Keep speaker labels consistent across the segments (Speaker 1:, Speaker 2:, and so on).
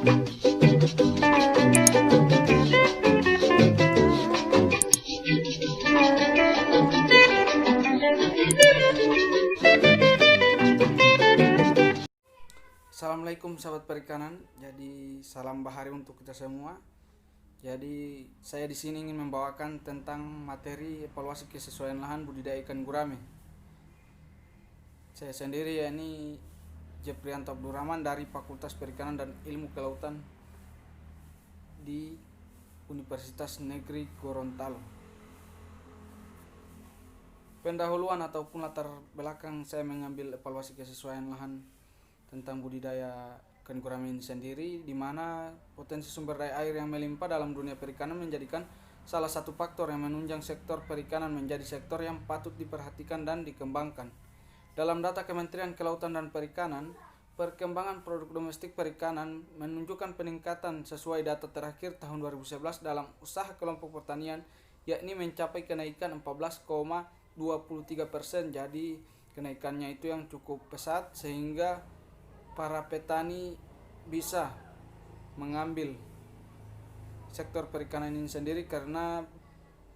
Speaker 1: Assalamualaikum sahabat perikanan. Jadi salam bahari untuk kita semua. Jadi saya di sini ingin membawakan tentang materi evaluasi kesesuaian lahan budidaya ikan gurame. Saya sendiri yakni Jeprianto Abdurrahman dari Fakultas Perikanan dan Ilmu Kelautan di Universitas Negeri Gorontalo. Pendahuluan ataupun latar belakang saya mengambil evaluasi kesesuaian lahan tentang budidaya ikan gurame ini sendiri, di mana potensi sumber daya air yang melimpah dalam dunia perikanan menjadikan salah satu faktor yang menunjang sektor perikanan menjadi sektor yang patut diperhatikan dan dikembangkan. Dalam data Kementerian Kelautan dan Perikanan, perkembangan produk domestik perikanan menunjukkan peningkatan sesuai data terakhir tahun 2011 dalam usaha kelompok pertanian, yakni mencapai kenaikan 14,23%. Jadi kenaikannya itu yang cukup pesat sehingga para petani bisa mengambil sektor perikanan ini sendiri karena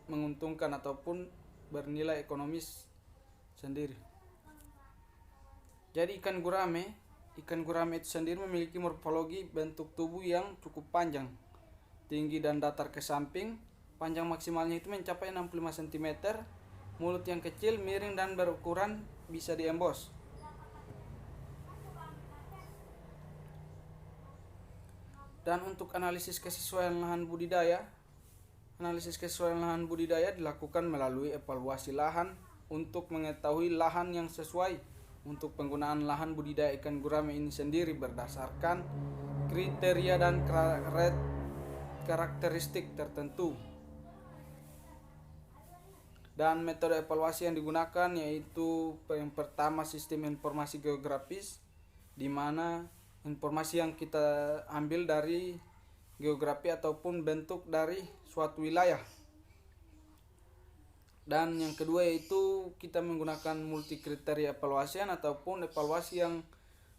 Speaker 1: menguntungkan ataupun bernilai ekonomis sendiri. Jadi ikan gurame itu sendiri memiliki morfologi bentuk tubuh yang cukup panjang, tinggi dan datar ke samping. Panjang maksimalnya itu mencapai 65 cm, mulut yang kecil, miring dan berukuran bisa diembos. Dan untuk analisis kesesuaian lahan budidaya dilakukan melalui evaluasi lahan untuk mengetahui lahan yang sesuai untuk penggunaan lahan budidaya ikan gurame ini sendiri berdasarkan kriteria dan karakteristik tertentu. Dan metode evaluasi yang digunakan yaitu yang pertama sistem informasi geografis, di mana informasi yang kita ambil dari geografi ataupun bentuk dari suatu wilayah. Dan yang kedua yaitu kita menggunakan multi kriteria evaluasian ataupun evaluasi yang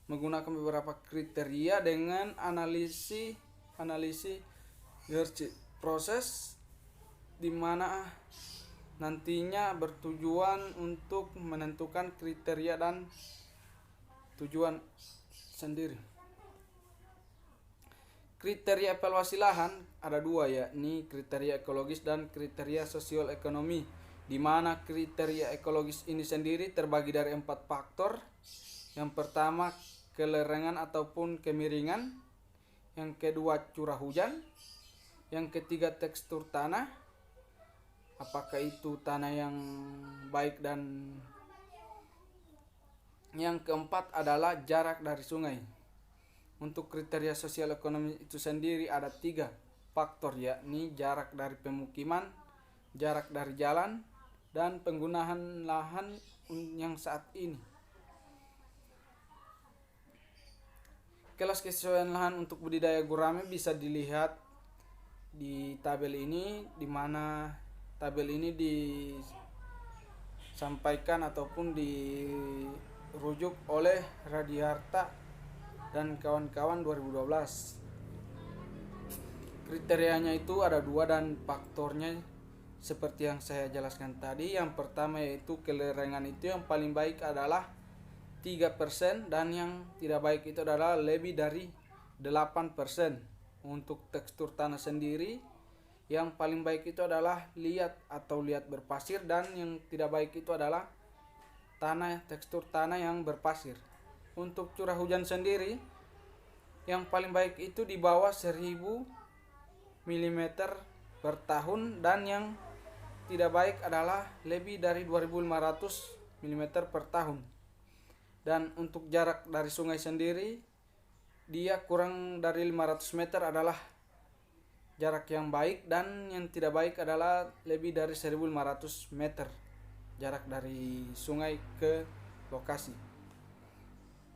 Speaker 1: menggunakan beberapa kriteria dengan analisis proses, di mana nantinya bertujuan untuk menentukan kriteria dan tujuan sendiri. Kriteria evaluasi lahan ada dua, yakni kriteria ekologis dan kriteria sosial ekonomi, di mana kriteria ekologis ini sendiri terbagi dari 4 faktor. Yang pertama kelerengan ataupun kemiringan, yang kedua curah hujan, yang ketiga tekstur tanah, apakah itu tanah yang baik, dan yang keempat adalah jarak dari sungai. Untuk kriteria sosial ekonomi itu sendiri ada 3 faktor, yakni jarak dari pemukiman, jarak dari jalan, dan penggunaan lahan yang saat ini. Kelas kesesuaian lahan untuk budidaya gurame bisa dilihat di tabel ini, di mana tabel ini disampaikan ataupun dirujuk oleh Radiharta dan kawan-kawan 2012. Kriterianya itu ada 2 dan faktornya seperti yang saya jelaskan tadi. Yang pertama yaitu kelerengan itu yang paling baik adalah 3% dan yang tidak baik itu adalah lebih dari 8%. Untuk tekstur tanah sendiri yang paling baik itu adalah liat berpasir, dan yang tidak baik itu adalah tekstur tanah yang berpasir. Untuk curah hujan sendiri yang paling baik itu di bawah 1000 mm per tahun, dan yang tidak baik adalah lebih dari 2500 mm per tahun. Dan untuk jarak dari sungai sendiri, dia kurang dari 500 meter adalah jarak yang baik, dan yang tidak baik adalah lebih dari 1500 meter jarak dari sungai ke lokasi.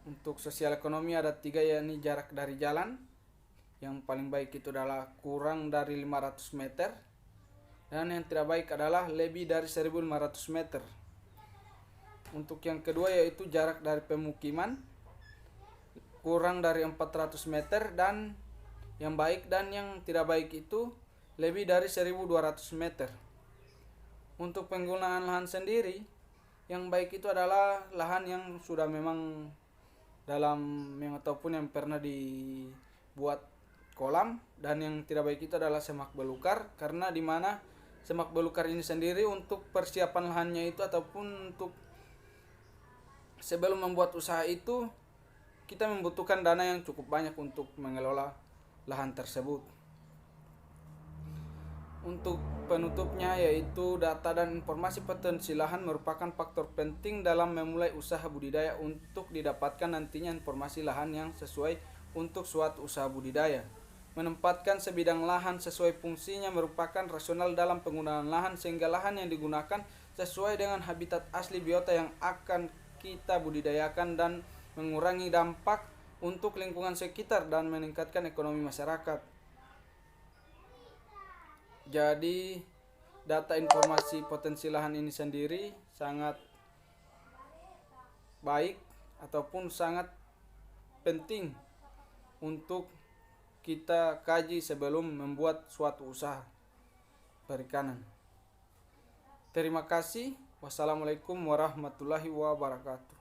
Speaker 1: Untuk sosial ekonomi ada 3, yakni jarak dari jalan, yang paling baik itu adalah kurang dari 500 meter, dan yang tidak baik adalah lebih dari 1500 meter. Untuk yang kedua yaitu jarak dari pemukiman, kurang dari 400 meter, dan Yang baik dan yang tidak baik itu lebih dari 1.200 meter. Untuk penggunaan lahan sendiri, yang baik itu adalah lahan yang sudah memang dalam yang ataupun yang pernah dibuat kolam, dan yang tidak baik itu adalah semak belukar, karena di mana semak belukar ini sendiri untuk persiapan lahannya itu ataupun untuk sebelum membuat usaha itu kita membutuhkan dana yang cukup banyak untuk mengelola lahan tersebut. Untuk penutupnya, yaitu data dan informasi potensi lahan merupakan faktor penting dalam memulai usaha budidaya untuk didapatkan nantinya informasi lahan yang sesuai untuk suatu usaha budidaya. Menempatkan sebidang lahan sesuai fungsinya merupakan rasional dalam penggunaan lahan sehingga lahan yang digunakan sesuai dengan habitat asli biota yang akan kita budidayakan dan mengurangi dampak untuk lingkungan sekitar dan meningkatkan ekonomi masyarakat. Jadi data informasi potensi lahan ini sendiri sangat baik ataupun sangat penting untuk kita kaji sebelum membuat suatu usaha perikanan. Terima kasih. Wassalamualaikum warahmatullahi wabarakatuh.